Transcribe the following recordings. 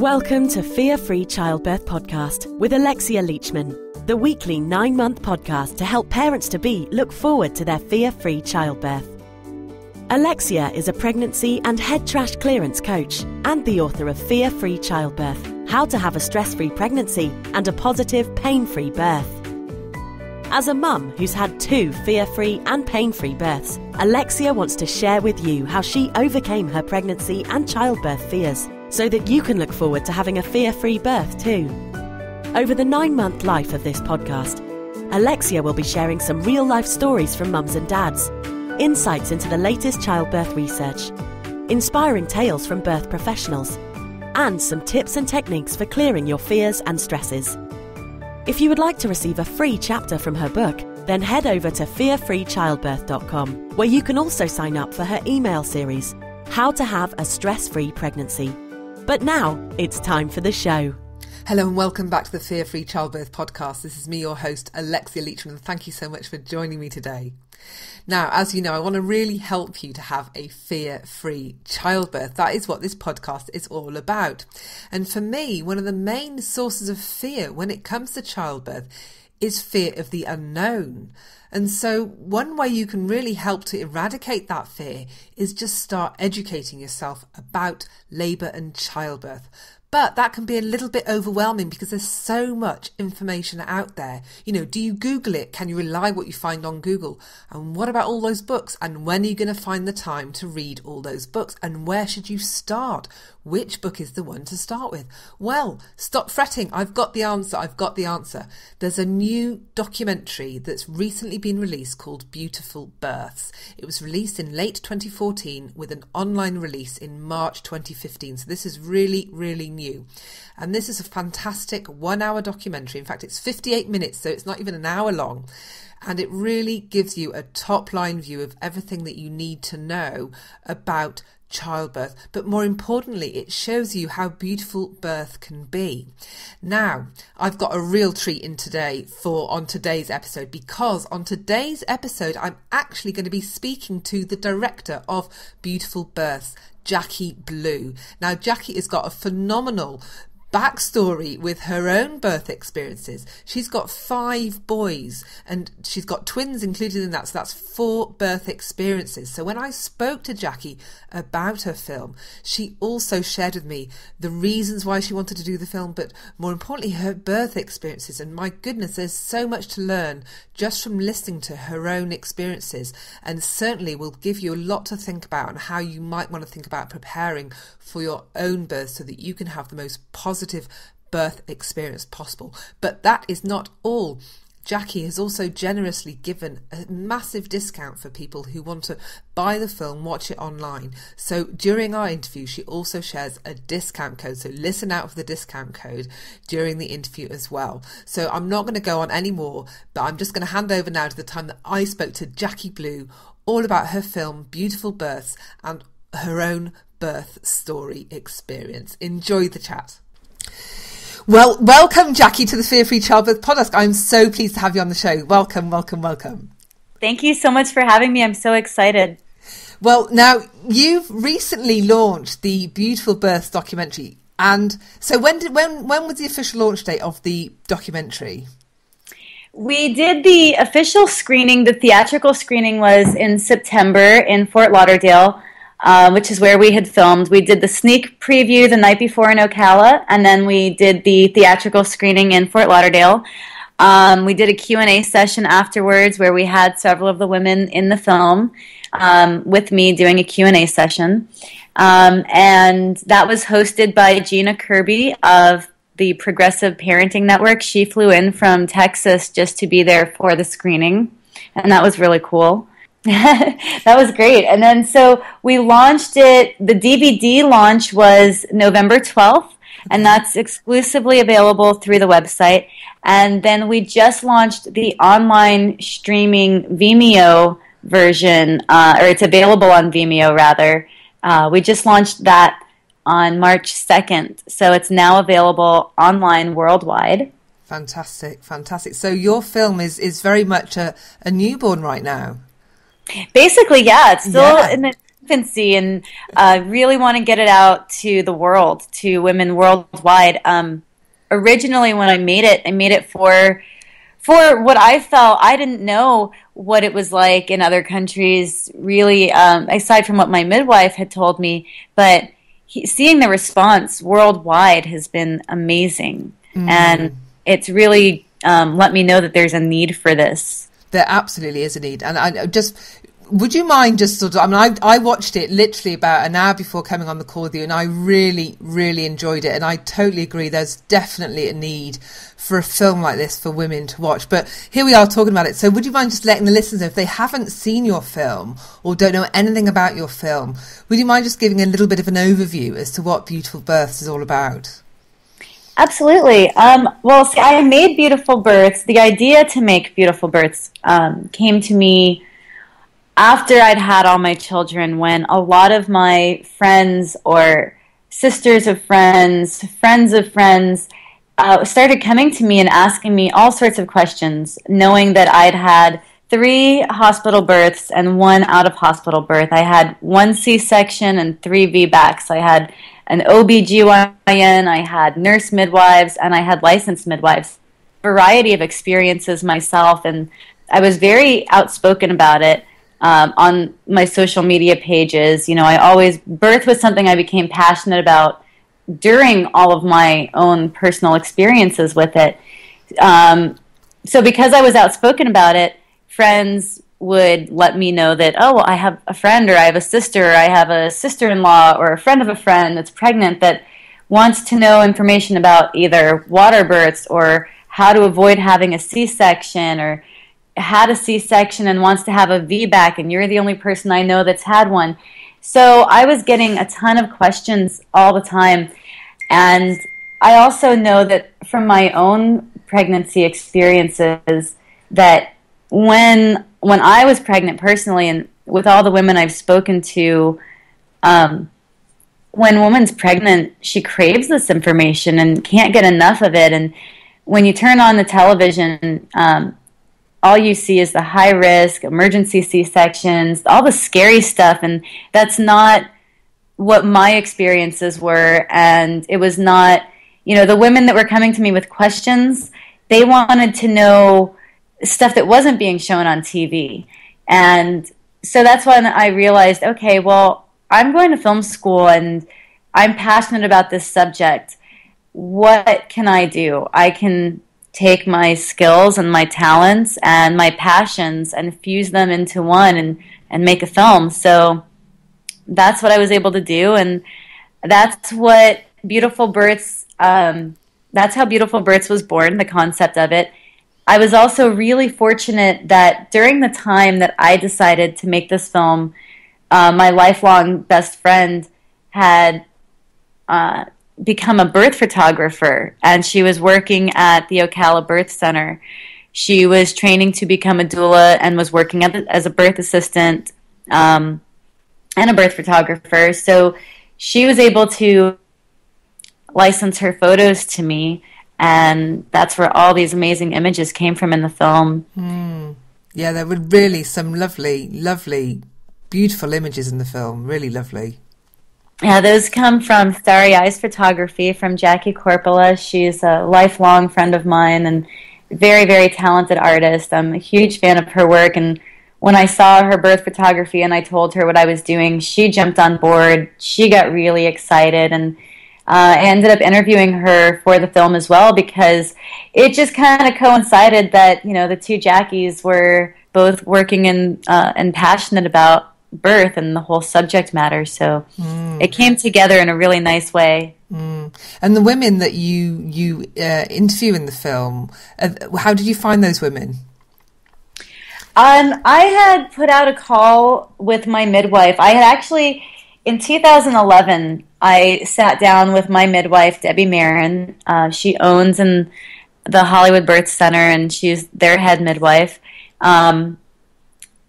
Welcome to Fear-Free Childbirth Podcast with Alexia Leachman, the weekly 9-month podcast to help parents-to-be look forward to their fear-free childbirth. Alexia is a pregnancy and head trash clearance coach and the author of Fear-Free Childbirth, How to Have a Stress-Free Pregnancy and a Positive, Pain-Free Birth. As a mum who's had 2 fear-free and pain-free births, Alexia wants to share with you how she overcame her pregnancy and childbirth fears so that you can look forward to having a fear-free birth too. Over the 9-month life of this podcast, Alexia will be sharing some real-life stories from mums and dads, insights into the latest childbirth research, inspiring tales from birth professionals, and some tips and techniques for clearing your fears and stresses. If you would like to receive a free chapter from her book, then head over to fearfreechildbirth.com, where you can also sign up for her email series, How to Have a Stress-Free Pregnancy. But now, it's time for the show. Hello and welcome back to the Fear-Free Childbirth Podcast. This is me, your host, Alexia Leachman. Thank you so much for joining me today. Now, as you know, I want to really help you to have a fear-free childbirth. That is what this podcast is all about. And for me, one of the main sources of fear when it comes to childbirth is fear of the unknown. And so one way you can really help to eradicate that fear is just start educating yourself about labour and childbirth. But that can be a little bit overwhelming because there's so much information out there. You know, do you Google it? Can you rely on what you find on Google? And what about all those books? And when are you going to find the time to read all those books? And where should you start? Which book is the one to start with? Well, stop fretting. I've got the answer. There's a new documentary that's recently been released called Beautiful Births. It was released in late 2014 with an online release in March 2015. So this is really, really new. And this is a fantastic 1-hour documentary. In fact, it's 58 minutes, so it's not even an hour long. And it really gives you a top-line view of everything that you need to know about childbirth, but more importantly, it shows you how beautiful birth can be. Now, I've got a real treat on today's episode, because on today's episode, I'm actually going to be speaking to the director of Beautiful Births, Jacqui Blue. Now, Jacqui has got a phenomenal backstory with her own birth experiences. She's got 5 boys and she's got twins included in that, so that's 4 birth experiences. So when I spoke to Jacqui about her film, she also shared with me the reasons why she wanted to do the film, but more importantly her birth experiences. And my goodness, there's so much to learn just from listening to her own experiences, and certainly will give you a lot to think about and how you might want to think about preparing for your own birth so that you can have the most positive birth experience possible. But that is not all. Jacqui has also generously given a massive discount for people who want to buy the film, watch it online. So during our interview, she also shares a discount code. So listen out for the discount code during the interview as well. So I'm not going to go on any more, but I'm just going to hand over now to the time that I spoke to Jacqui Blue all about her film, Beautiful Births, and her own birth story experience. Enjoy the chat. Well, welcome, Jacqui, to the Fear-Free Childbirth Podcast. I'm so pleased to have you on the show. Welcome, welcome, welcome. Thank you so much for having me. I'm so excited. Well, now, you've recently launched the Beautiful Births documentary. And so when was the official launch date of the documentary? We did the official screening. The theatrical screening was in September in Fort Lauderdale, which is where we had filmed. We did the sneak preview the night before in Ocala, and then we did the theatrical screening in Fort Lauderdale. We did a Q&A session afterwards where we had several of the women in the film with me doing a Q&A session. And that was hosted by Gina Kirby of the Progressive Parenting Network. She flew in from Texas just to be there for the screening, and that was really cool. That was great. And then so we launched it. The DVD launch was November 12th, and that's exclusively available through the website. And then we just launched the online streaming Vimeo version, or it's available on Vimeo rather. We just launched that on March 2nd. So it's now available online worldwide. Fantastic, fantastic. So your film is very much a newborn right now. Basically, yeah, it's still infancy and really want to get it out to the world, to women worldwide. Originally, when I made it for what I felt. I didn't know what it was like in other countries, really, aside from what my midwife had told me. But seeing the response worldwide has been amazing. And it's really let me know that there's a need for this. There absolutely is a need. And I just... Would you mind just sort of, I mean, I watched it literally about an hour before coming on the call with you, and I really, really enjoyed it. And I totally agree. There's definitely a need for a film like this for women to watch. But here we are talking about it. So would you mind just letting the listeners know, if they haven't seen your film or don't know anything about your film, would you mind just giving a little bit of an overview as to what Beautiful Births is all about? Absolutely. Well, see, I made Beautiful Births. The idea to make Beautiful Births came to me after I'd had all my children, when a lot of my friends or sisters of friends of friends started coming to me and asking me all sorts of questions, knowing that I'd had 3 hospital births and 1 out-of-hospital birth. I had 1 C-section and 3 VBACs. I had an OBGYN, I had nurse midwives, and I had licensed midwives. A variety of experiences myself, and I was very outspoken about it. On my social media pages, birth was something I became passionate about during all of my own personal experiences with it. So because I was outspoken about it, friends would let me know that, oh, well, I have a friend, or I have a sister, or I have a sister-in-law, or a friend of a friend that's pregnant that wants to know information about either water births or how to avoid having a C-section, or had a C-section and wants to have a VBAC, and you're the only person I know that's had one. So I was getting a ton of questions all the time. And I also know that from my own pregnancy experiences that when I was pregnant personally, and with all the women I've spoken to, when a woman's pregnant, she craves this information and can't get enough of it. And when you turn on the television, all you see is the high risk, emergency C-sections, all the scary stuff, and that's not what my experiences were. And it was not, the women that were coming to me with questions, they wanted to know stuff that wasn't being shown on TV. And so that's when I realized, okay, well, I'm going to film school and I'm passionate about this subject. What can I do? I can take my skills and my talents and my passions and fuse them into one and make a film. So that's what I was able to do, and that's what Beautiful Births, that's how Beautiful Births was born, the concept of it. I was also really fortunate that during the time that I decided to make this film, my lifelong best friend had become a birth photographer, and she was working at the Ocala Birth Center. She was training to become a doula and was working as a birth assistant and a birth photographer. So she was able to license her photos to me, and that's where all these amazing images came from in the film. Yeah, there were really some lovely, lovely, beautiful images in the film. Really lovely. Yeah, those come from Starry Eyes Photography from Jacqui Blue. She's a lifelong friend of mine and very, very talented artist. I'm a huge fan of her work, and when I saw her birth photography and I told her what I was doing, she jumped on board. She got really excited, and I ended up interviewing her for the film as well, because it just kind of coincided that, the two Jackies were both working and passionate about birth and the whole subject matter. So it came together in a really nice way. And the women that you interview in the film, how did you find those women? I had put out a call with my midwife. I had actually, in 2011, I sat down with my midwife, Debbie Marin. She owns the Hollywood Birth Center, and she's their head midwife. I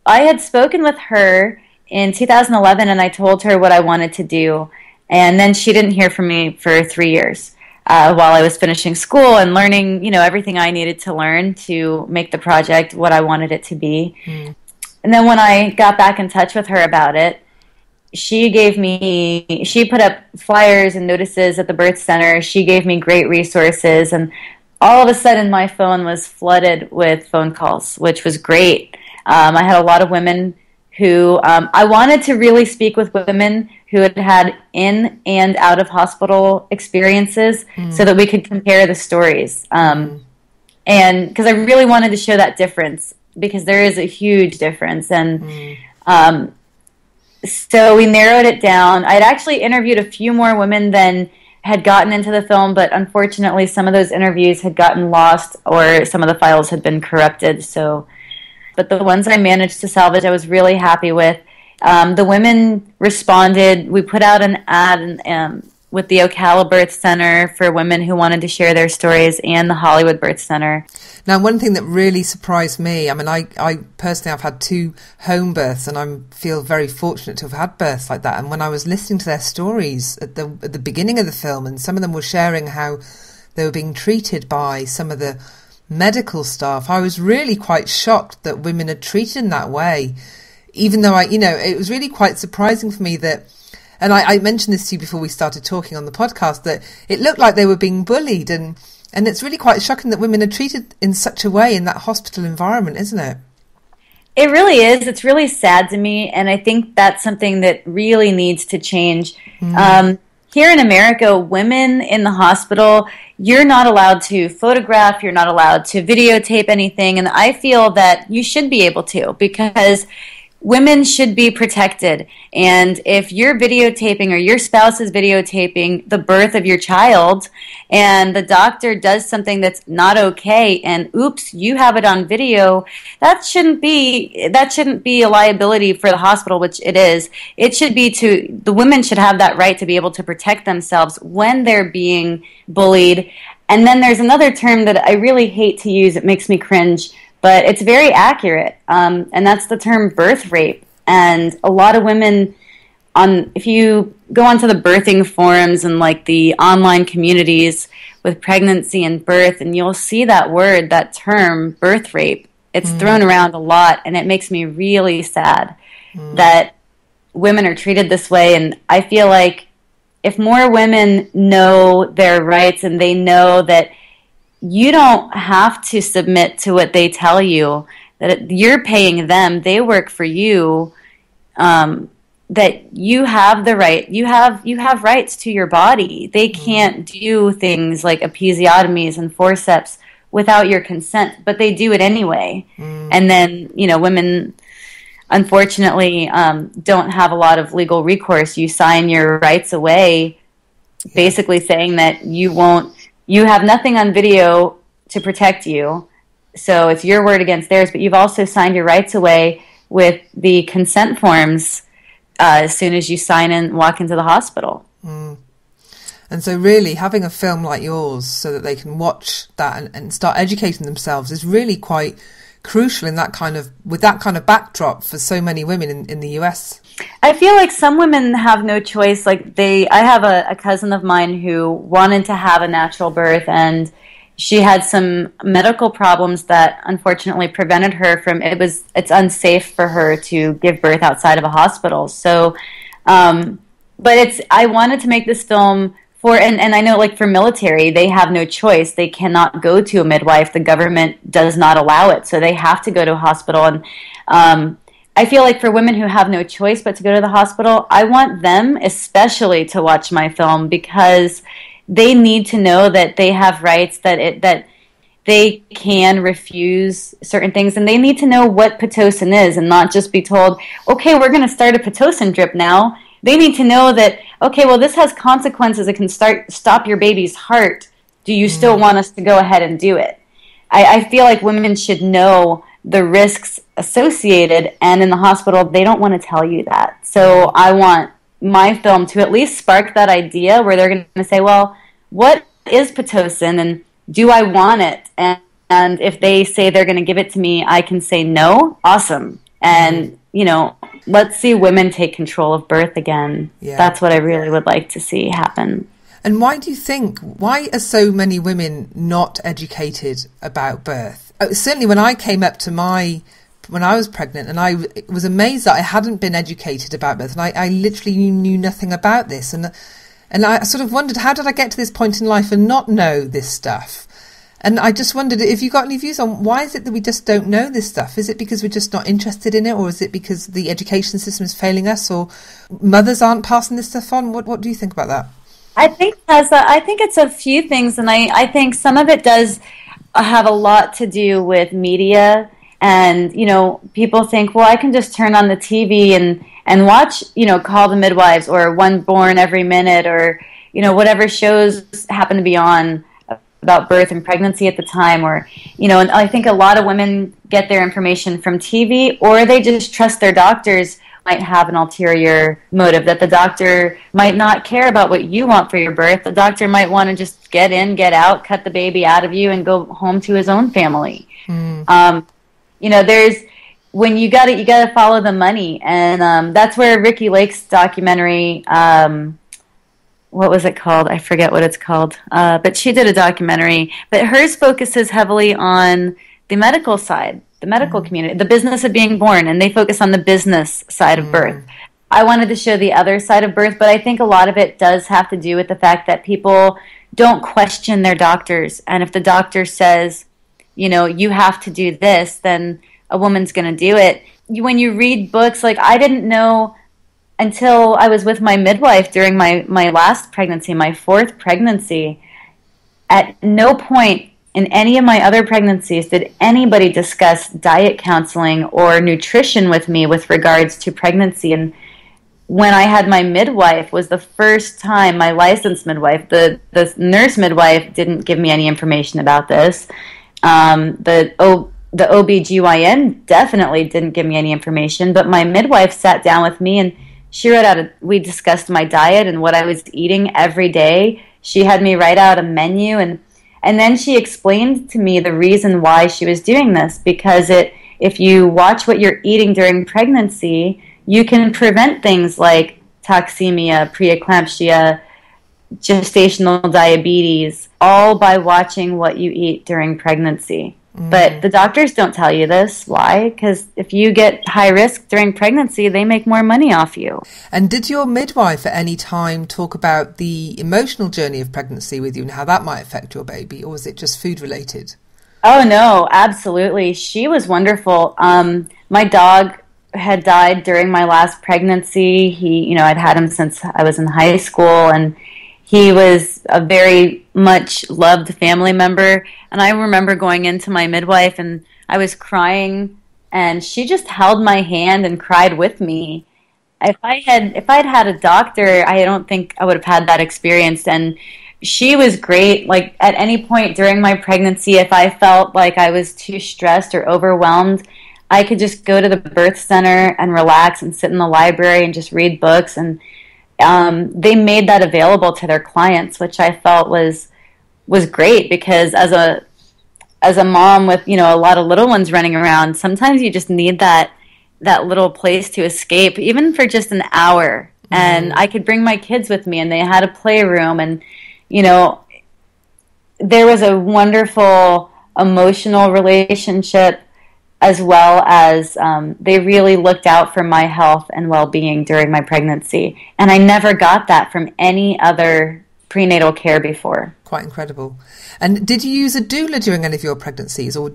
had spoken with her in 2011, and I told her what I wanted to do. And then she didn't hear from me for 3 years while I was finishing school and learning, everything I needed to learn to make the project what I wanted it to be. And then when I got back in touch with her about it, she put up flyers and notices at the birth center. She gave me great resources, and all of a sudden my phone was flooded with phone calls, which was great. I had a lot of women who, I wanted to really speak with women who had had in and out of hospital experiences so that we could compare the stories. And because I really wanted to show that difference, because there is a huge difference. And so we narrowed it down. I'd actually interviewed a few more women than had gotten into the film, but unfortunately some of those interviews had gotten lost or some of the files had been corrupted. But the ones I managed to salvage, I was really happy with. The women responded. We put out an ad with the Ocala Birth Center for women who wanted to share their stories, and the Hollywood Birth Center. Now, one thing that really surprised me, I mean, I personally, I've had 2 home births, and I feel very fortunate to have had births like that. And when I was listening to their stories at the beginning of the film, and some of them were sharing how they were being treated by some of the medical staff, I was really quite shocked that women are treated in that way. Even though it was really quite surprising for me that, and I mentioned this to you before we started talking on the podcast, that it looked like they were being bullied, and it's really quite shocking that women are treated in such a way in that hospital environment, isn't it? It really is. It's really sad to me, and I think that's something that really needs to change. Here in America, women in the hospital, you're not allowed to photograph, you're not allowed to videotape anything, and I feel that you should be able to, because women should be protected. And if you're videotaping or your spouse is videotaping the birth of your child and the doctor does something that's not okay and oops, you have it on video, that shouldn't be a liability for the hospital, which it is. It should be the women should have that right to be able to protect themselves when they're being bullied. And then there's another term that I really hate to use, it makes me cringe, but it's very accurate, and that's the term birth rape. And a lot of women, if you go onto the birthing forums and like the online communities with pregnancy and birth, and you'll see that word, that term, birth rape. It's thrown around a lot, and it makes me really sad that women are treated this way. And I feel like if more women know their rights and they know that you don't have to submit to what they tell you, that you're paying them, they work for you, that you have the right, you have rights to your body. They can't do things like episiotomies and forceps without your consent, but they do it anyway. And then, women unfortunately don't have a lot of legal recourse. You sign your rights away, basically saying that you have nothing on video to protect you, so it's your word against theirs, but you've also signed your rights away with the consent forms as soon as you sign and walk into the hospital. And so really having a film like yours so that they can watch that and start educating themselves is really quite crucial with that kind of backdrop for so many women in the US. I feel like some women have no choice. Like I have a cousin of mine who wanted to have a natural birth, and she had some medical problems that unfortunately prevented her from, it's unsafe for her to give birth outside of a hospital. So, but I wanted to make this film and I know like for military, they have no choice. They cannot go to a midwife. The government does not allow it. So they have to go to a hospital. And I feel like for women who have no choice but to go to the hospital, I want them especially to watch my film, because they need to know that they have rights, that they can refuse certain things, and they need to know what Pitocin is and not just be told, okay, we're going to start a Pitocin drip now. They need to know that, okay, well, this has consequences. It can stop your baby's heart. Do you still want us to go ahead and do it? I feel like women should know the risks associated, and in the hospital, they don't want to tell you that. So I want my film to at least spark that idea where they're going to say, well, what is Pitocin, and do I want it? And if they say they're going to give it to me, I can say no. Awesome. And, let's see women take control of birth again. Yeah. That's what I really would like to see happen. And why are so many women not educated about birth? Certainly when I came up to my pregnant, and I was amazed that I hadn't been educated about birth, and I literally knew nothing about this, and I sort of wondered, how did I get to this point in life and not know this stuff? And I just wondered if you got any views on why is it that we just don't know this stuff? Is it because we're just not interested in it, or is it because the education system is failing us, or mothers aren't passing this stuff on? What do you think about that? I think it's a few things, and I think some of it does have a lot to do with media. And, people think, well, I can just turn on the TV and watch, Call the Midwives or One Born Every Minute, or, whatever shows happen to be on about birth and pregnancy at the time, or, and I think a lot of women get their information from TV, or they just trust their doctors. Might have an ulterior motive, that the doctor might not care about what you want for your birth. The doctor might want to just get in, get out, cut the baby out of you, and go home to his own family. There's when you got to follow the money, and that's where Ricky Lake's documentary. What was it called? I forget what it's called. But she did a documentary, but hers focuses heavily on the medical side, the medical community, the business of being born, and they focus on the business side of birth. I wanted to show the other side of birth, but I think a lot of it does have to do with the fact that people don't question their doctors. And if the doctor says, you have to do this, then a woman's going to do it. When you read books, like I didn't know until I was with my midwife during my last pregnancy, my fourth pregnancy. At no point in any of my other pregnancies did anybody discuss diet counseling or nutrition with me with regards to pregnancy. And when I had my midwife was the first time, my licensed midwife, the nurse midwife didn't give me any information about this. The OBGYN definitely didn't give me any information, but my midwife sat down with me and she wrote out we discussed my diet and what I was eating every day. She had me write out a menu, and then she explained to me the reason why she was doing this, because if you watch what you're eating during pregnancy, you can prevent things like toxemia, preeclampsia, gestational diabetes, all by watching what you eat during pregnancy. But the doctors don't tell you this. Why? Because if you get high risk during pregnancy, they make more money off you. And did your midwife at any time talk about the emotional journey of pregnancy with you and how that might affect your baby, or was it just food related? Oh, no, absolutely. She was wonderful. My dog had died during my last pregnancy. I'd had him since I was in high school, and he was a very much loved family member. And I remember going into my midwife and I was crying, and she just held my hand and cried with me. If I'd had a doctor, I don't think I would have had that experience. And she was great. Like at any point during my pregnancy, if I felt like I was too stressed or overwhelmed, I could just go to the birth center and relax and sit in the library and just read books. And they made that available to their clients, which I felt was great, because as a mom with a lot of little ones running around, sometimes you just need that little place to escape, even for just an hour. And I could bring my kids with me, and they had a playroom, and there was a wonderful emotional relationship, as well as they really looked out for my health and well-being during my pregnancy. And I never got that from any other prenatal care before. Quite incredible. And did you use a doula during any of your pregnancies, or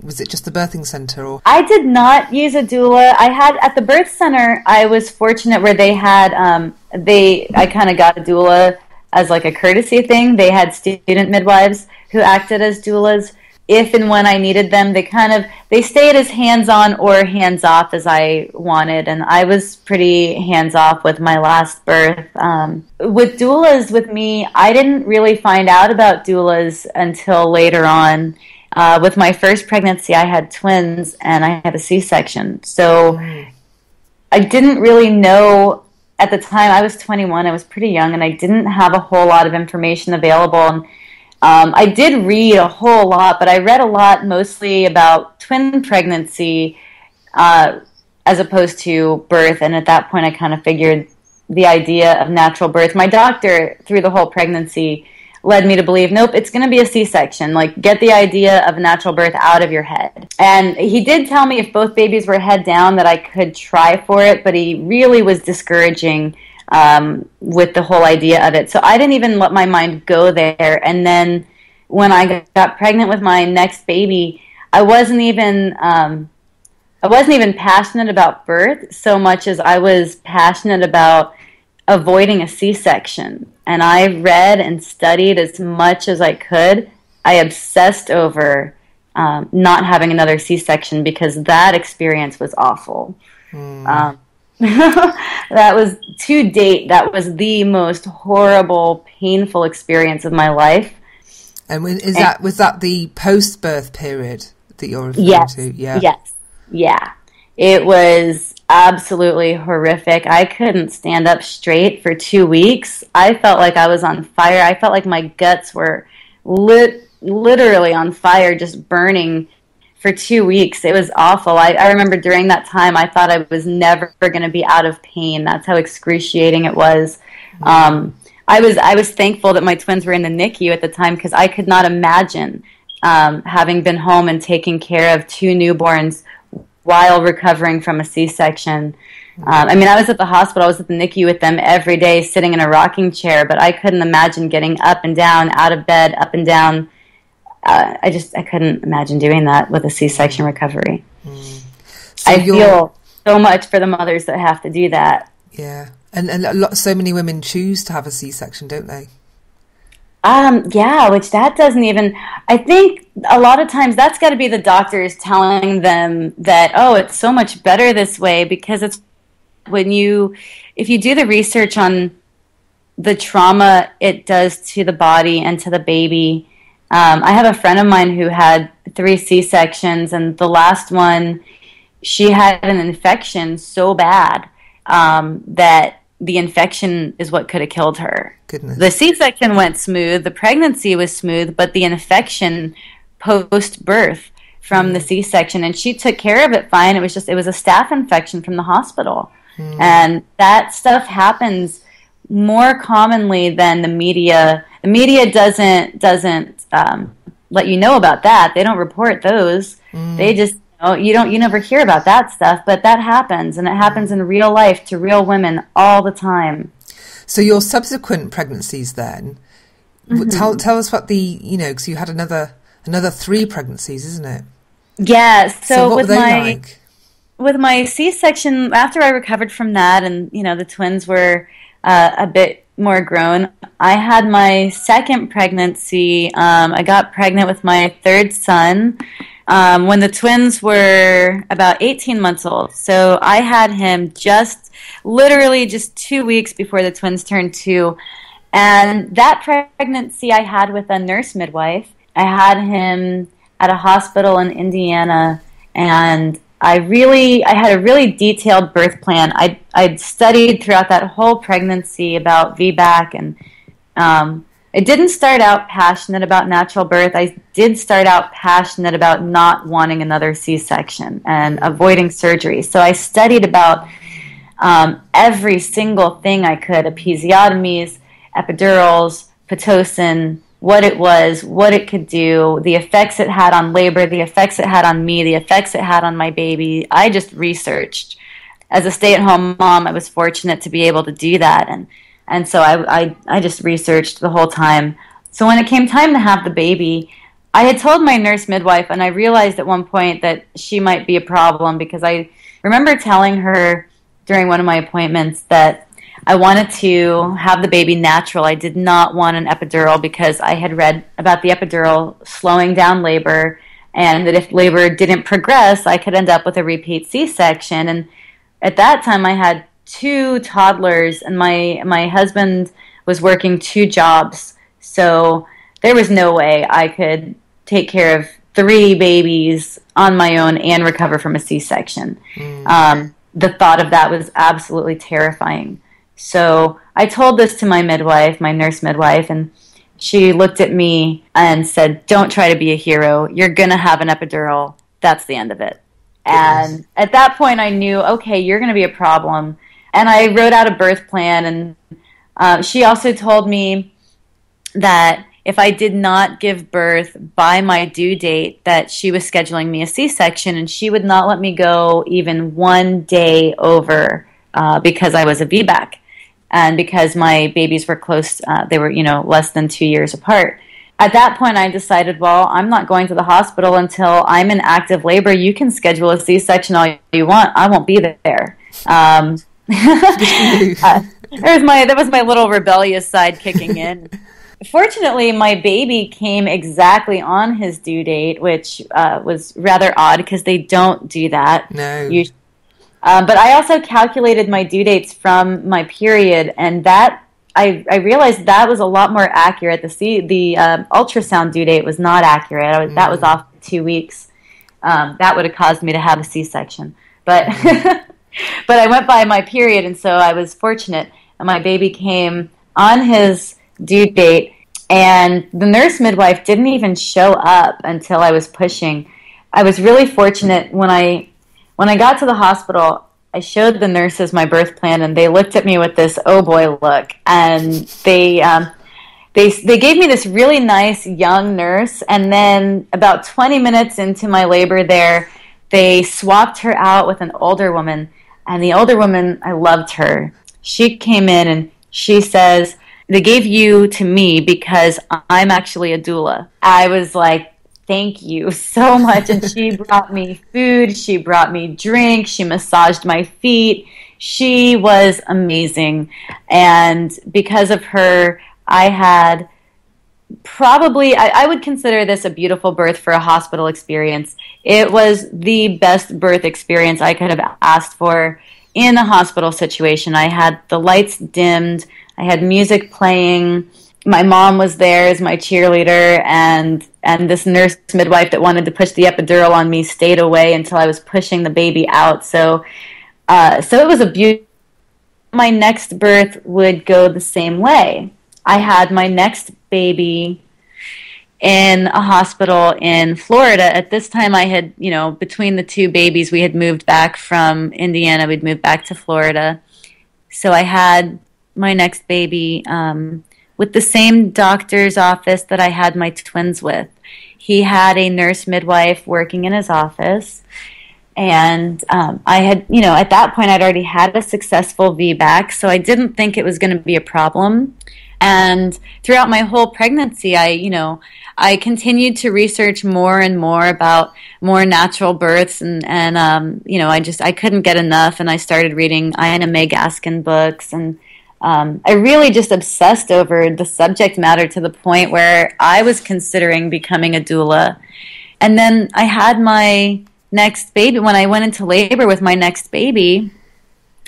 was it just the birthing center? Or I did not use a doula. I had at the birth center, I was fortunate where they had I kind of got a doula as like a courtesy thing. They had student midwives who acted as doulas. If and when I needed them, they stayed as hands-on or hands-off as I wanted, and I was pretty hands-off with my last birth. With doulas, with me, I didn't really find out about doulas until later on. With my first pregnancy, I had twins, and I had a C-section. So I didn't really know at the time. I was 21. I was pretty young, and I didn't have a whole lot of information available. And I did read a whole lot, but I read a lot mostly about twin pregnancy as opposed to birth. And at that point, I kind of figured the idea of natural birth. My doctor, through the whole pregnancy, led me to believe, nope, it's going to be a C-section. Like, get the idea of a natural birth out of your head. And he did tell me if both babies were head down that I could try for it, but he really was discouraging with the whole idea of it. So I didn't even let my mind go there. And then when I got pregnant with my next baby, I wasn't even passionate about birth so much as I was passionate about avoiding a C-section. And I read and studied as much as I could. I obsessed over not having another C-section because that experience was awful. That was, to date, that was the most horrible, painful experience of my life. And was that the post-birth period that you're referring to? Yeah. Yes. Yeah. It was absolutely horrific. I couldn't stand up straight for 2 weeks. I felt like I was on fire. I felt like my guts were literally on fire, just burning for 2 weeks. It was awful. I remember during that time, I thought I was never going to be out of pain. That's how excruciating it was. I was thankful that my twins were in the NICU at the time because I could not imagine having been home and taking care of two newborns while recovering from a C-section. I mean, I was at the hospital. I was at the NICU with them every day, sitting in a rocking chair, but I couldn't imagine getting up and down, out of bed, up and down. I couldn't imagine doing that with a C-section recovery. So I feel so much for the mothers that have to do that. Yeah. And so many women choose to have a C-section, don't they? Yeah, which that doesn't even, I think a lot of times that's got to be the doctors telling them that, oh, it's so much better this way, because it's if you do the research on the trauma it does to the body and to the baby. I have a friend of mine who had 3 C-sections, and the last one, she had an infection so bad that the infection is what could have killed her. Goodness. The C-section went smooth. The pregnancy was smooth, but the infection post-birth from the C-section, and she took care of it fine. It was a staph infection from the hospital. And that stuff happens more commonly than the media. The media doesn't let you know about that. They don't report those. They just, you never hear about that stuff, but that happens, and it happens in real life to real women all the time. So your subsequent pregnancies then, tell us what because you had another 3 pregnancies, isn't it? Yeah. So what were they like? With my C-section, after I recovered from that, and the twins were a bit more grown, I had my second pregnancy. I got pregnant with my 3rd son when the twins were about 18 months old. So I had him literally just 2 weeks before the twins turned 2. And that pregnancy I had with a nurse midwife. I had him at a hospital in Indiana, and I had a really detailed birth plan. I'd studied throughout that whole pregnancy about VBAC, and I didn't start out passionate about natural birth. I did start out passionate about not wanting another C-section and avoiding surgery. So I studied about every single thing I could: episiotomies, epidurals, Pitocin, what it was, what it could do, the effects it had on labor, the effects it had on me, the effects it had on my baby. I just researched. As a stay-at-home mom, I was fortunate to be able to do that, and so I just researched the whole time. So when it came time to have the baby, I had told my nurse midwife, and I realized at one point that she might be a problem, because I remember telling her during one of my appointments that I wanted to have the baby natural. I did not want an epidural, because I had read about the epidural slowing down labor, and that if labor didn't progress, I could end up with a repeat C-section. And at that time, I had 2 toddlers, and my husband was working 2 jobs. So there was no way I could take care of 3 babies on my own and recover from a C-section. The thought of that was absolutely terrifying. So I told this to my midwife, my nurse midwife, and she looked at me and said, "Don't try to be a hero. You're going to have an epidural. That's the end of it." And at that point I knew, okay, you're going to be a problem. And I wrote out a birth plan, and she also told me that if I did not give birth by my due date, that she was scheduling me a C-section, and she would not let me go even one day over because I was a VBAC and because my babies were close. They were, less than 2 years apart. At that point, I decided, well, I'm not going to the hospital until I'm in active labor. You can schedule a C-section all you want. I won't be there. That was my little rebellious side kicking in. Fortunately, my baby came exactly on his due date, which was rather odd because they don't do that. No. But I also calculated my due dates from my period, and that I realized that was a lot more accurate. The ultrasound due date was not accurate. That was off 2 weeks. That would have caused me to have a C-section. But but I went by my period, and so I was fortunate. And my baby came on his due date, and the nurse midwife didn't even show up until I was pushing. I was really fortunate when I got to the hospital. I showed the nurses my birth plan, and they looked at me with this "oh boy" look, and they gave me this really nice young nurse, and then about 20 minutes into my labor there, they swapped her out with an older woman, and the older woman, I loved her. She came in and she says, "They gave you to me because I'm actually a doula." I was like, "Thank you so much." And she brought me food. She brought me drink. She massaged my feet. She was amazing. And because of her, I had probably, I would consider this a beautiful birth for a hospital experience. It was the best birth experience I could have asked for in a hospital situation. I had the lights dimmed. I had music playing. My mom was there as my cheerleader, and this nurse midwife that wanted to push the epidural on me stayed away until I was pushing the baby out. So it was a beautiful. My next birth would go the same way. I had my next baby in a hospital in Florida. At this time, I had, between the two babies, we had moved back from Indiana. We'd moved back to Florida. So I had my next baby with the same doctor's office that I had my twins with. He had a nurse midwife working in his office. And I had, at that point, I'd already had a successful VBAC, so I didn't think it was going to be a problem. And throughout my whole pregnancy, I continued to research more and more about more natural births, and I couldn't get enough, and I started reading Ina May Gaskin books, and I really just obsessed over the subject matter to the point where I was considering becoming a doula. And then I had my next baby, when I went into labor with my next baby,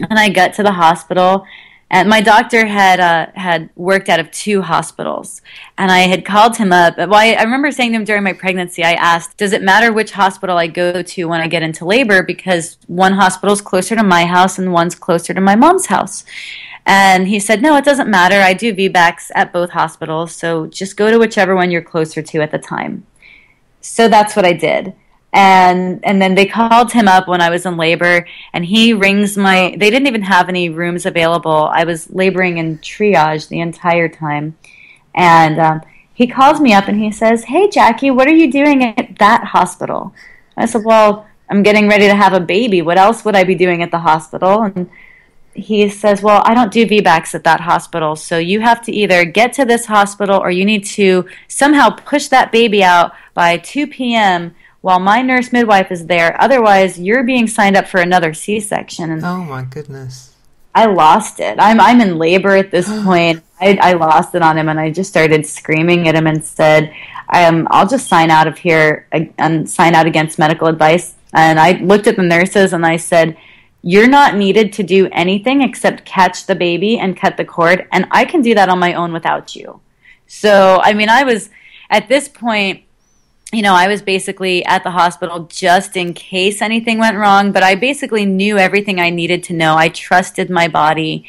and I got to the hospital, and my doctor had worked out of 2 hospitals, and I had called him up. Well, I remember saying to him during my pregnancy, I asked, "Does it matter which hospital I go to when I get into labor? Because one hospital's closer to my house and one's closer to my mom's house." And he said, "No, it doesn't matter. I do VBACs at both hospitals, so just go to whichever one you're closer to at the time." So that's what I did. And then they called him up when I was in labor, and he rings they didn't even have any rooms available. I was laboring in triage the entire time. And he calls me up and he says, "Hey, Jacqui, what are you doing at that hospital?" I said, "Well, I'm getting ready to have a baby. What else would I be doing at the hospital?" And he says, "Well, I don't do VBACs at that hospital, so you have to either get to this hospital or you need to somehow push that baby out by 2 p.m., while my nurse midwife is there. Otherwise, you're being signed up for another C-section." And oh my goodness! I lost it. I'm in labor at this point. I lost it on him, and I just started screaming at him and said, "I'll just sign out of here and sign out against medical advice." And I looked at the nurses and I said, "You're not needed to do anything except catch the baby and cut the cord, and I can do that on my own without you." So, I was at this point, I was basically at the hospital just in case anything went wrong, but I basically knew everything I needed to know. I trusted my body.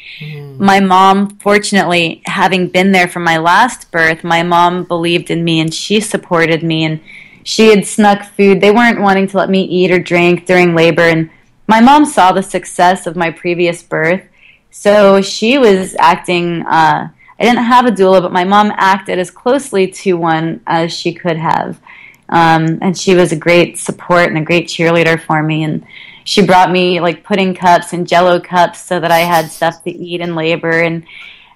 My mom, fortunately, having been there for my last birth, my mom believed in me and she supported me, and she had snuck food. They weren't wanting to let me eat or drink during labor, and my mom saw the success of my previous birth, so she was acting I didn't have a doula, but my mom acted as closely to one as she could have. And she was a great support and a great cheerleader for me. And she brought me like pudding cups and Jello cups so that I had stuff to eat in labor.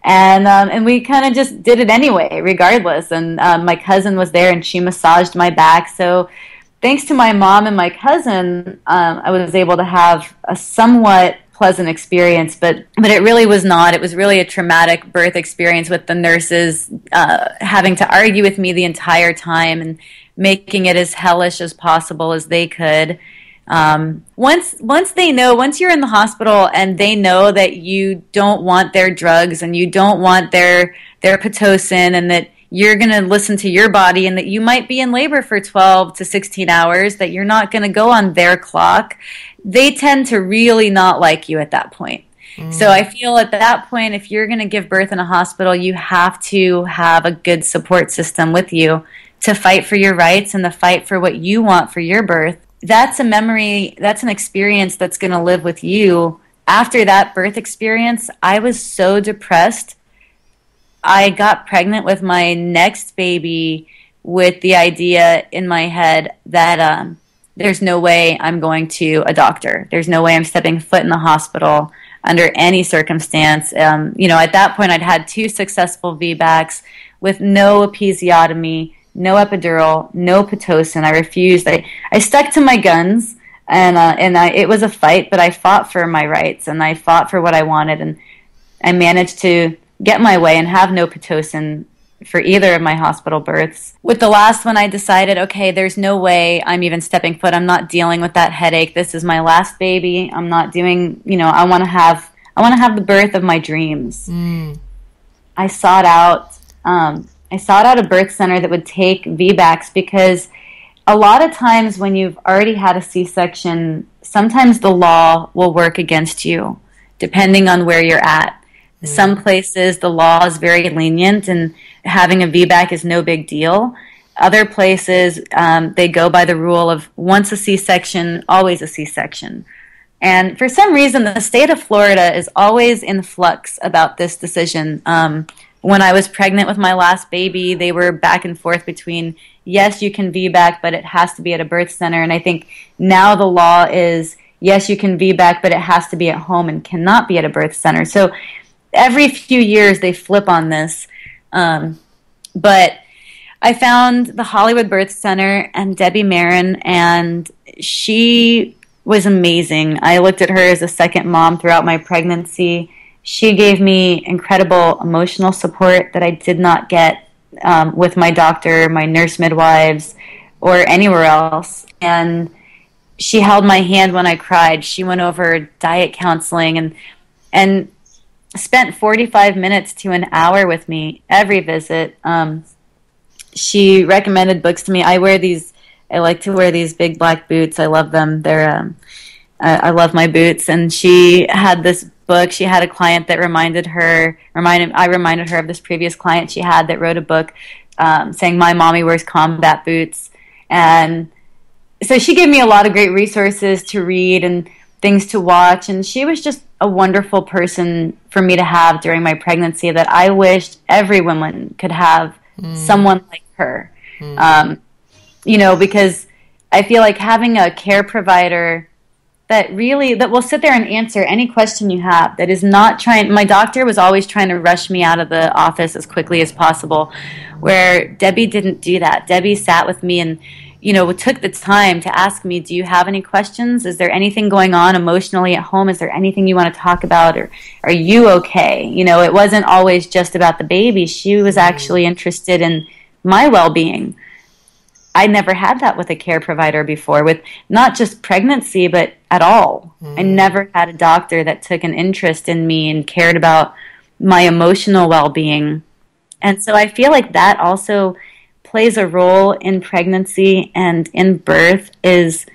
And we kind of just did it anyway, regardless. And my cousin was there, and she massaged my back. So thanks to my mom and my cousin, I was able to have a somewhat pleasant experience, but it really was not. It was really a traumatic birth experience, with the nurses having to argue with me the entire time and making it as hellish as possible as they could. Once you're in the hospital and they know that you don't want their drugs and you don't want their Pitocin, and that you're going to listen to your body, and that you might be in labor for 12 to 16 hours, that you're not going to go on their clock, they tend to really not like you at that point. So I feel at that point, if you're going to give birth in a hospital, you have to have a good support system with you to fight for your rights and to fight for what you want for your birth. That's a memory, that's an experience that's going to live with you. After that birth experience, I was so depressed. I got pregnant with my next baby with the idea in my head that there's no way I'm going to a doctor. There's no way I'm stepping foot in the hospital under any circumstance. At that point, I'd had 2 successful VBACs with no episiotomy, no epidural, no Pitocin. I refused. I stuck to my guns, and it was a fight, but I fought for my rights, and I fought for what I wanted, and I managed to get my way and have no Pitocin for either of my hospital births. With the last one, I decided, okay, there's no way I'm even stepping foot. I'm not dealing with that headache. This is my last baby. I'm not doing, I want to have the birth of my dreams. I sought out a birth center that would take VBACs, because a lot of times when you've already had a C-section, sometimes the law will work against you, depending on where you're at. Some places the law is very lenient and having a VBAC is no big deal. Other places, they go by the rule of once a C-section, always a C-section. And for some reason, the state of Florida is always in flux about this decision. When I was pregnant with my last baby, they were back and forth between, yes, you can VBAC, but it has to be at a birth center. And I think now the law is, yes, you can VBAC, but it has to be at home and cannot be at a birth center. So every few years they flip on this. But I found the Hollywood Birth Center and Debbie Marin, and she was amazing. I looked at her as a second mom throughout my pregnancy. She gave me incredible emotional support that I did not get with my doctor, my nurse midwives, or anywhere else. And she held my hand when I cried. She went over diet counseling and spent 45 minutes to an hour with me every visit. She recommended books to me. I like to wear these big black boots. I love them. I love my boots. And she had this book. She had a client that I reminded her of this previous client she had that wrote a book saying, "My mommy wears combat boots." And so she gave me a lot of great resources to read and things to watch. And she was just a wonderful person for me to have during my pregnancy, that I wished every woman could have someone like her. Because I feel like having a care provider that will sit there and answer any question you have, that is not my doctor was always trying to rush me out of the office as quickly as possible, where Debbie didn't do that. Debbie sat with me and took the time to ask me, do you have any questions? Is there anything going on emotionally at home? Is there anything you want to talk about? Or are you okay? It wasn't always just about the baby. She was actually interested in my well-being. I never had that with a care provider before, with not just pregnancy, but at all. I never had a doctor that took an interest in me and cared about my emotional well-being. And so I feel like that also plays a role in pregnancy and in birth, is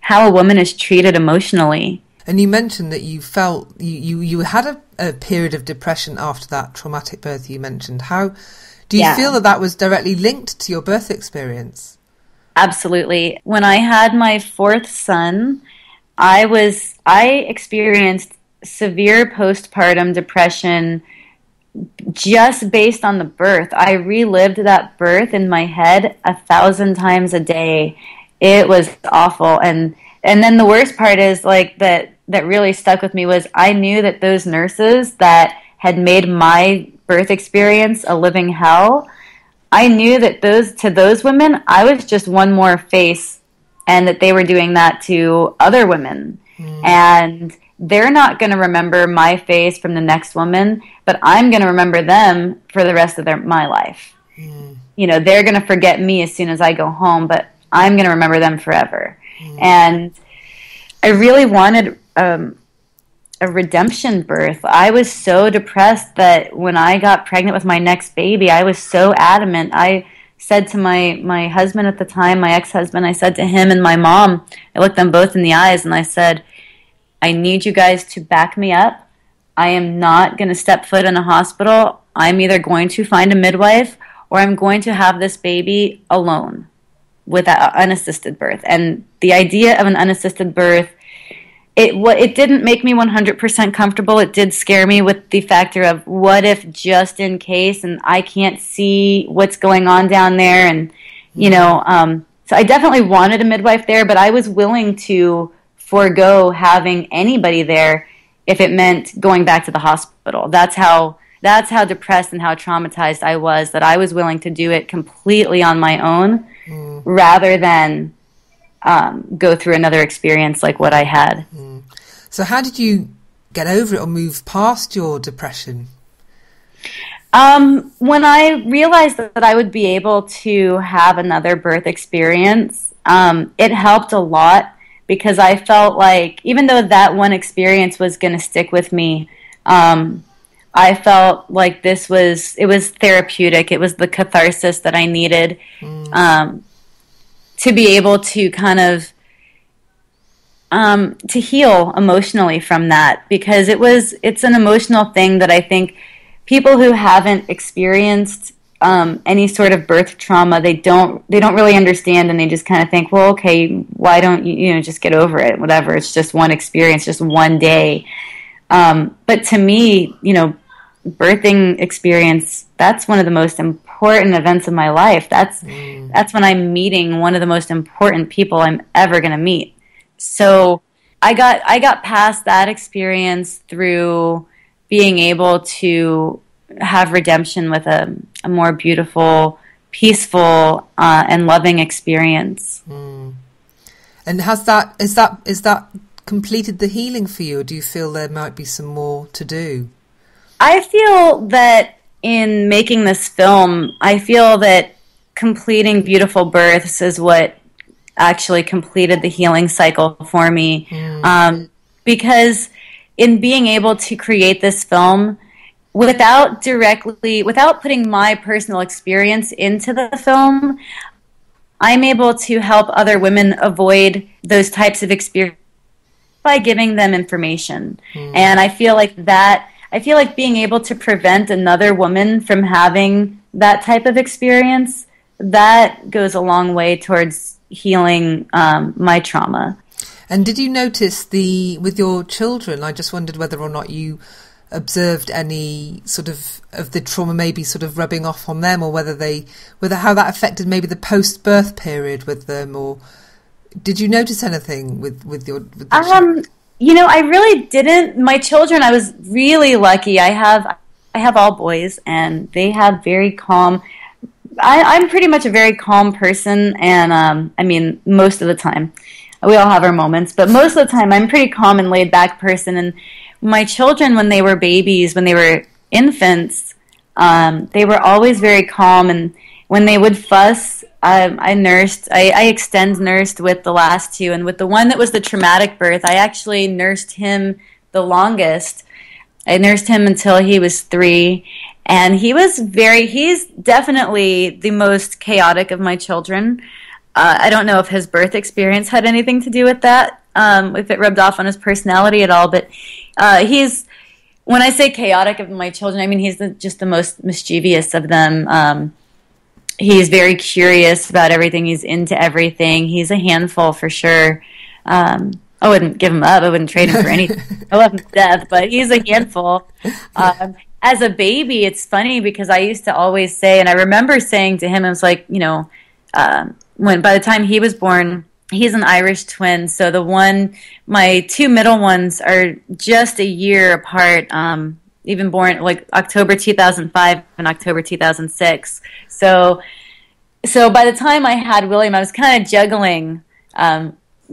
how a woman is treated emotionally. And you mentioned that you felt you had a period of depression after that traumatic birth you mentioned. How do you feel that was directly linked to your birth experience? Absolutely. When I had my 4th son, I experienced severe postpartum depression just based on the birth. I relived that birth in my head 1,000 times a day. It was awful. And then the worst part is like that really stuck with me was I knew that those nurses that had made my birth experience a living hell, I knew that to those women, I was just one more face, and that they were doing that to other women. And they're not going to remember my face from the next woman, but I'm going to remember them for the rest of my life. You know, they're going to forget me as soon as I go home, but I'm going to remember them forever. And I really wanted a redemption birth. I was so depressed that when I got pregnant with my next baby, I was so adamant. I said to my husband at the time, my ex-husband, I said to him and my mom, I looked them both in the eyes and I said, I need you guys to back me up. I am not going to step foot in a hospital. I'm either going to find a midwife or I'm going to have this baby alone with an unassisted birth. And the idea of an unassisted birth, it didn't make me 100% comfortable. It did scare me with the factor of what if just in case and I can't see what's going on down there. And, you know, so I definitely wanted a midwife there, but I was willing to forego having anybody there if it meant going back to the hospital. That's how depressed and how traumatized I was, that I was willing to do it completely on my own rather than go through another experience like what I had. So how did you get over it or move past your depression? When I realized that I would be able to have another birth experience, it helped a lot. Because I felt like, even though that one experience was going to stick with me, I felt like it was therapeutic. It was the catharsis that I needed to be able to kind of, to heal emotionally from that. Because it's an emotional thing that I think people who haven't experienced any sort of birth trauma, they don't really understand, and they just kind of think, well, okay, why don't you just get over it, whatever, it's just one experience, just one day. But to me, birthing experience, that's one of the most important events of my life. That's when I'm meeting one of the most important people I'm ever going to meet. So I got past that experience through being able to have redemption with a more beautiful, peaceful, and loving experience. And is that completed the healing for you, or do you feel there might be some more to do? I feel that in making this film, I feel that completing beautiful births is what actually completed the healing cycle for me. Because in being able to create this film, without putting my personal experience into the film, I'm able to help other women avoid those types of experiences by giving them information. And I feel like being able to prevent another woman from having that type of experience, that goes a long way towards healing my trauma. And did you notice with your children, I just wondered whether or not you observed any sort of the trauma maybe sort of rubbing off on them, or whether how that affected maybe the post-birth period with them, or did you notice anything with your children? I really didn't. My children, I was really lucky. I have all boys, and they have very calm. I'm pretty much a very calm person, and most of the time, we all have our moments, but most of the time I'm a pretty calm and laid back person. And my children, when they were babies, when they were infants, they were always very calm. And when they would fuss, I extend nursed with the last two. And with the one that was the traumatic birth, I actually nursed him the longest. I nursed him until he was 3. And he's definitely the most chaotic of my children. I don't know if his birth experience had anything to do with that, if it rubbed off on his personality at all, but when I say chaotic of my children, I mean he's just the most mischievous of them. He's very curious about everything. He's into everything. He's a handful for sure. I wouldn't give him up. I wouldn't trade him for anything. I love him to death, but he's a handful. as a baby, it's funny because I used to always say, and I remember saying to him, I was like, when by the time he was born, he's an Irish twin, so my two middle ones are just a year apart, even born like October 2005 and October 2006. So by the time I had William, I was kind of juggling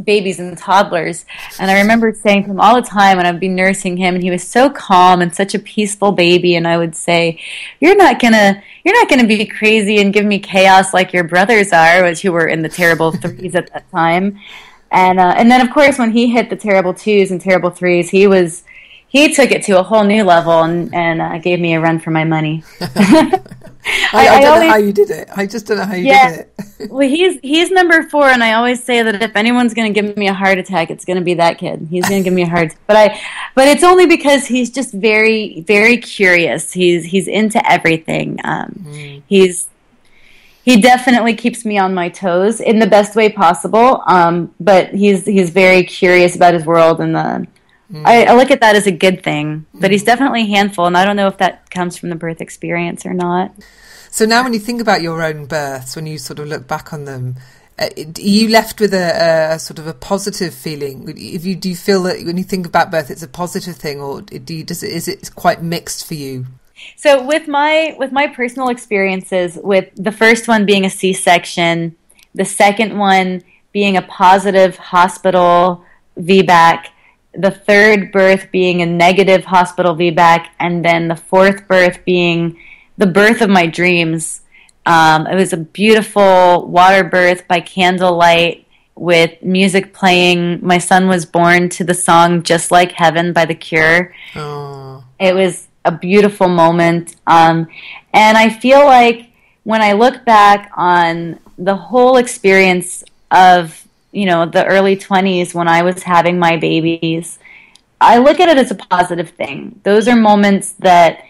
babies and toddlers, and I remember saying to him all the time when I'd be nursing him, and he was so calm and such a peaceful baby, and I would say, you're not gonna be crazy and give me chaos like your brothers are, who were in the terrible threes at that time. And then of course when he hit the terrible twos and terrible threes, he took it to a whole new level and gave me a run for my money. I don't know how you did it. I just don't know how you did it. Well, he's number 4, and I always say that if anyone's going to give me a heart attack, it's going to be that kid. He's going to give me a heart attack. But it's only because he's just very, very curious. He's into everything. He definitely keeps me on my toes in the best way possible. But he's very curious about his world, and I look at that as a good thing. But he's definitely a handful, and I don't know if that comes from the birth experience or not. So now when you think about your own births, when you sort of look back on them, are you left with a sort of a positive feeling? Do you feel that when you think about birth, it's a positive thing, or is it quite mixed for you? So with my personal experiences, with the first one being a C-section, the second one being a positive hospital VBAC, the third birth being a negative hospital VBAC, and then the fourth birth being the birth of my dreams. It was a beautiful water birth by candlelight with music playing. My son was born to the song Just Like Heaven by The Cure. Oh. It was a beautiful moment. And I feel like when I look back on the whole experience of, the early 20s when I was having my babies, I look at it as a positive thing. Those are moments that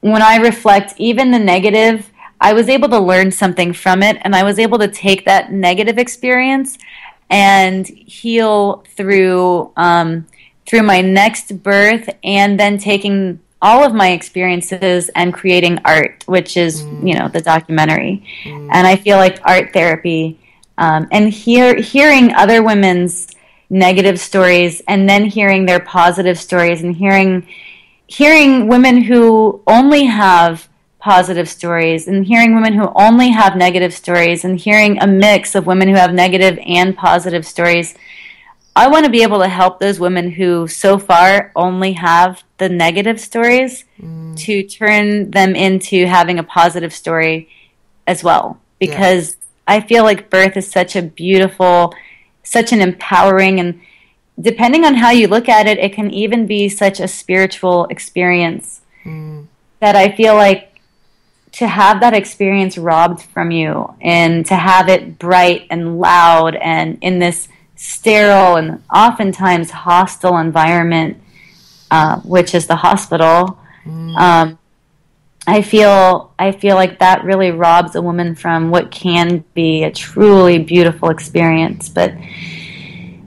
when I reflect, even the negative, I was able to learn something from it, and I was able to take that negative experience and heal through my next birth, and then taking all of my experiences and creating art, which is, the documentary. And I feel like art therapy, and hearing other women's negative stories, and then hearing their positive stories, and hearing women who only have positive stories, and hearing women who only have negative stories, and hearing a mix of women who have negative and positive stories. I want to be able to help those women who so far only have the negative stories to turn them into having a positive story as well. Because I feel like birth is such a beautiful, such an empowering, and depending on how you look at it, it can even be such a spiritual experience that I feel like to have that experience robbed from you, and to have it bright and loud and in this sterile and oftentimes hostile environment, which is the hospital, I feel like that really robs a woman from what can be a truly beautiful experience. But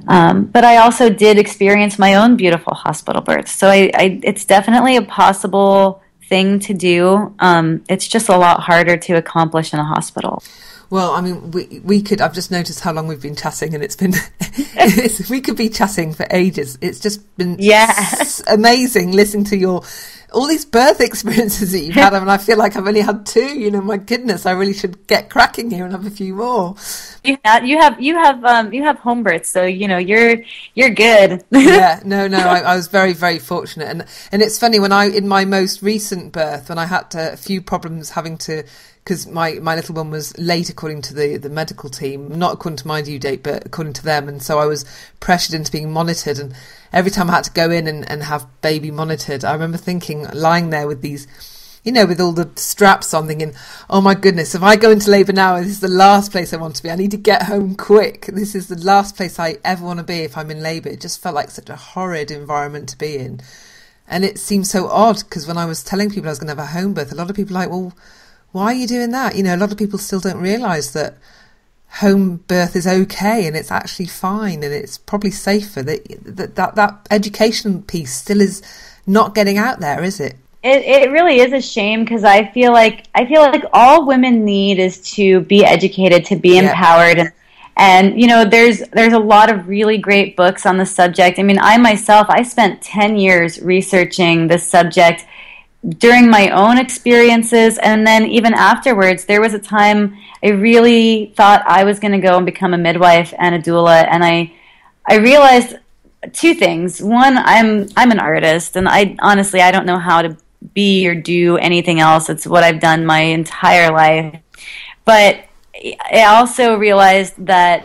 I also did experience my own beautiful hospital birth, so it's definitely a possible thing to do. It's just a lot harder to accomplish in a hospital. Well, I mean, we could. I've just noticed how long we've been chatting, and it's been. We could be chatting for ages. It's just been amazing listening to all these birth experiences that you've had. I mean, I feel like I've only had 2. My goodness, I really should get cracking here and have a few more. You have home births, so you're good. Yeah, no, I was very, very fortunate, and it's funny in my most recent birth, when I had a few problems having to. Because my little one was late according to the medical team, not according to my due date, but according to them. And so I was pressured into being monitored. And every time I had to go in and have baby monitored, I remember lying there with these, with all the straps on, thinking, oh my goodness, if I go into labour now, this is the last place I want to be. I need to get home quick. This is the last place I ever want to be if I'm in labour. It just felt like such a horrid environment to be in. And it seemed so odd, because when I was telling people I was going to have a home birth, a lot of people were like, well, why are you doing that? A lot of people still don't realise that home birth is okay, and it's actually fine, and it's probably safer. That education piece still is not getting out there, is it? It really is a shame, because I feel like all women need is to be educated, to be empowered, and you know, there's a lot of really great books on the subject. I mean, I spent 10 years researching this subject during my own experiences, and then even afterwards. There was a time I really thought I was going to go and become a midwife and a doula, and I realized two things. One, I'm an artist, and I honestly don't know how to be or do anything else. It's what I've done my entire life. But I also realized that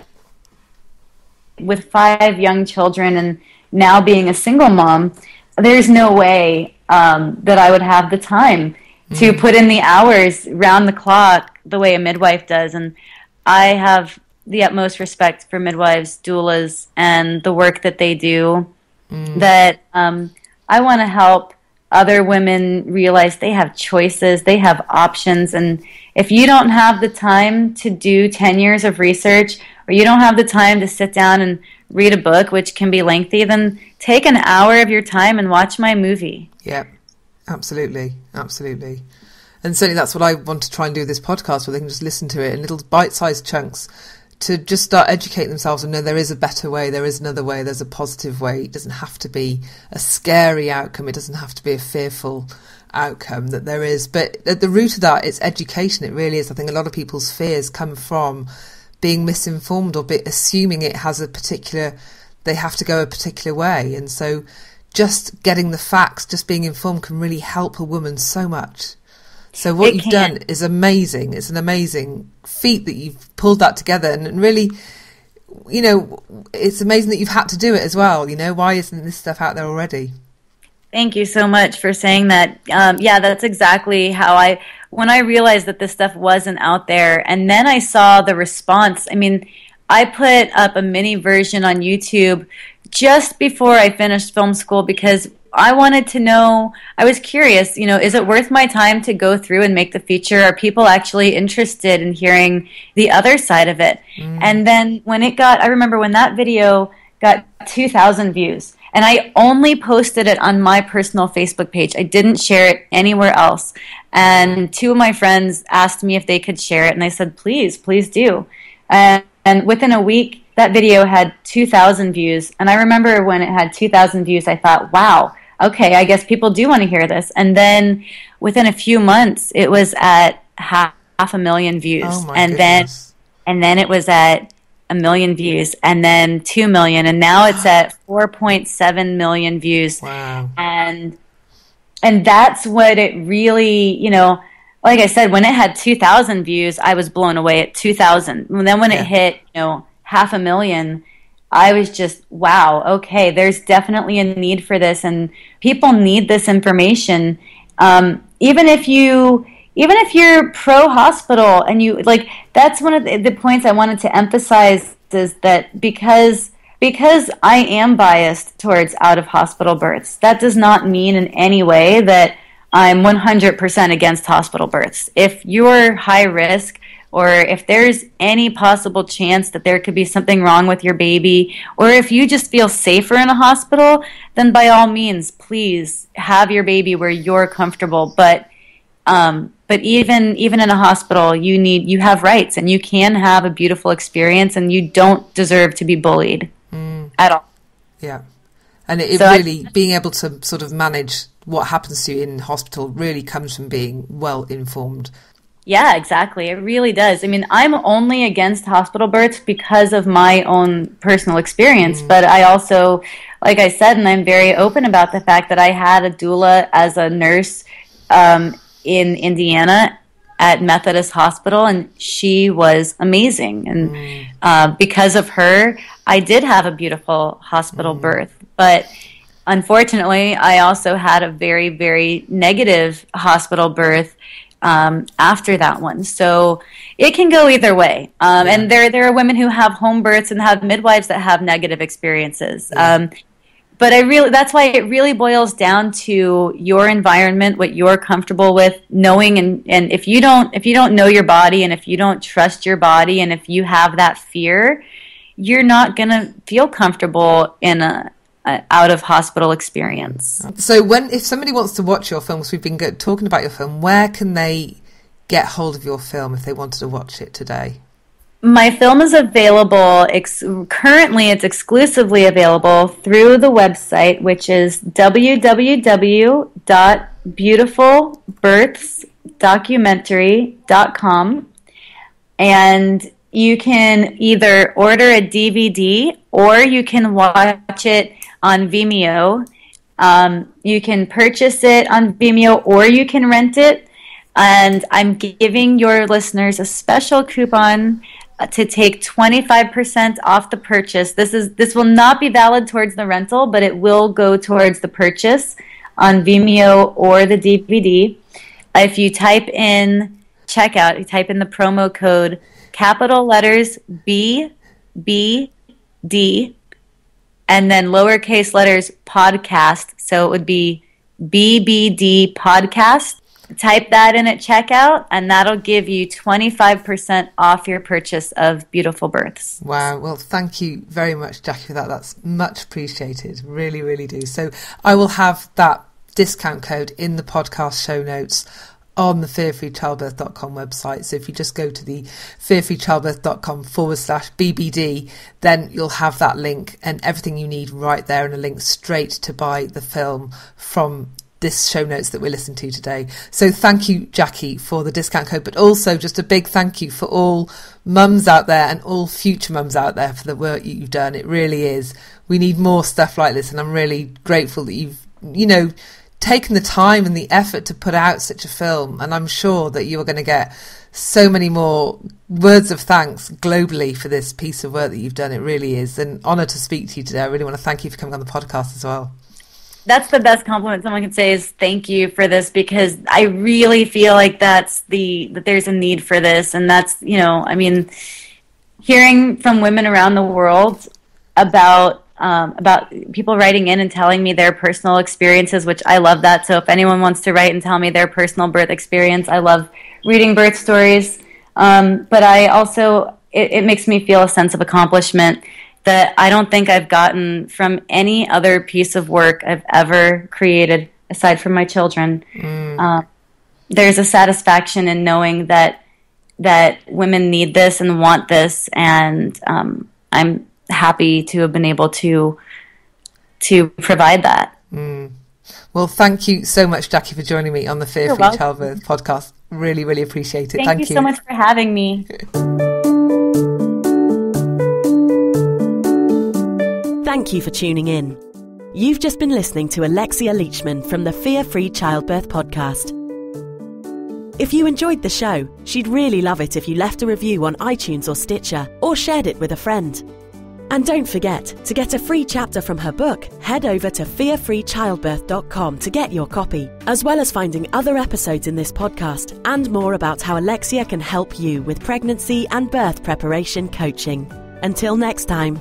with 5 young children and now being a single mom, there's no way that I would have the time to put in the hours round the clock the way a midwife does. And I have the utmost respect for midwives, doulas, and the work that they do, that I want to help other women realize they have choices, they have options, and if you don't have the time to do 10 years of research, or you don't have the time to sit down and read a book, which can be lengthy, then take an hour of your time and watch my movie. Yeah, absolutely, absolutely. And certainly that's what I want to try and do with this podcast, where they can just listen to it in little bite-sized chunks, to just start educating themselves and know there is a better way, there is another way, there's a positive way. It doesn't have to be a scary outcome, it doesn't have to be a fearful outcome, that there is. But at the root of that, it's education. It really is. I think a lot of people's fears come from being misinformed, or assuming it has they have to go a particular way. And so just getting the facts, just being informed, can really help a woman so much. So what you've done is amazing. It's an amazing feat that you've pulled that together, and really, you know, it's amazing that you've had to do it as well. You know, why isn't this stuff out there already? Thank you so much for saying that. Yeah, that's exactly how when I realized that this stuff wasn't out there, and then I saw the response. I mean, I put up a mini version on YouTube just before I finished film school, because I wanted to know, I was curious, you know, is it worth my time to go through and make the feature? Are people actually interested in hearing the other side of it? And then I remember when that video got 2,000 views, and I only posted it on my personal Facebook page. I didn't share it anywhere else. And 2 of my friends asked me if they could share it, and I said, please do. And within a week, that video had 2,000 views. And I remember when it had 2,000 views, I thought, wow, okay, I guess people do want to hear this. And then within a few months, it was at half a million views. Oh my goodness. And then it was at 1 million views, and then 2 million, and now it's at 4.7 million views. Wow. And that's what it really, you know, like I said, when it had 2,000 views, I was blown away at 2,000. And then when it hit, you know, 500,000, I was just, wow, okay, there's definitely a need for this, and people need this information. Even if you're pro-hospital, and you, like, that's one of the points I wanted to emphasize, is that because I am biased towards out-of-hospital births, that does not mean in any way that I'm 100% against hospital births. If you're high risk, or if there's any possible chance that there could be something wrong with your baby, or if you just feel safer in a hospital, then by all means, please have your baby where you're comfortable. But even in a hospital, you have rights, and you can have a beautiful experience, and you don't deserve to be bullied at all. Yeah. And being able to sort of manage what happens to you in hospital really comes from being well informed. Yeah, exactly. It really does. I mean, I'm only against hospital births because of my own personal experience, but I also, like I said, and I'm very open about the fact that I had a doula as a nurse in Indiana at Methodist Hospital, and she was amazing. And because of her, I did have a beautiful hospital birth. But unfortunately, I also had a very, very negative hospital birth after that one. So it can go either way. And there are women who have home births and have midwives that have negative experiences. But that's why it really boils down to your environment, what you're comfortable with, knowing, and if you don't know your body, and if you don't trust your body, and if you have that fear, you're not going to feel comfortable in out of hospital experience. So if somebody wants to watch your films, we've been talking about your film, where can they get hold of your film if they wanted to watch it today? My film is available, currently it's exclusively available through the website, which is www.beautifulbirthsdocumentary.com. And you can either order a DVD or you can watch it on Vimeo. You can purchase it on Vimeo or you can rent it. And I'm giving your listeners a special coupon to take 25% off the purchase. This will not be valid towards the rental, but it will go towards the purchase on Vimeo or the DVD. If you type in checkout, you type in the promo code capital letters BBD and then lowercase letters podcast. So it would be BBD podcast. Type that in at checkout, and that'll give you 25% off your purchase of Beautiful Births. Wow. Well, thank you very much, Jacqui, for that. That's much appreciated. Really, really do. So I will have that discount code in the podcast show notes on the fearfreechildbirth.com website. So if you just go to the fearfreechildbirth.com/BBD, then you'll have that link and everything you need right there, and a link straight to buy the film from this show notes that we're listening to today. So thank you, Jacqui, for the discount code, but also just a big thank you for all mums out there and all future mums out there for the work you've done. It really is. We need more stuff like this, and I'm really grateful that you've, taken the time and the effort to put out such a film, and I'm sure that you are going to get so many more words of thanks globally for this piece of work that you've done. It really is an honour to speak to you today. I really want to thank you for coming on the podcast as well. That's the best compliment someone can say, is thank you for this, because I really feel like that there's a need for this. And that's, hearing from women around the world about people writing in and telling me their personal experiences, which I love that. So if anyone wants to write and tell me their personal birth experience, I love reading birth stories. But I also, it makes me feel a sense of accomplishment that I don't think I've gotten from any other piece of work I've ever created aside from my children. There's a satisfaction in knowing that women need this and want this, and I'm happy to have been able to provide that. Well, thank you so much, Jacqui, for joining me on the Fear Free Childbirth podcast. Really, really appreciate it. Thank you so much for having me. Thank you for tuning in. You've just been listening to Alexia Leachman from the Fear Free Childbirth podcast. If you enjoyed the show, she'd really love it if you left a review on iTunes or Stitcher, or shared it with a friend. And don't forget, to get a free chapter from her book, head over to fearfreechildbirth.com to get your copy, as well as finding other episodes in this podcast and more about how Alexia can help you with pregnancy and birth preparation coaching. Until next time.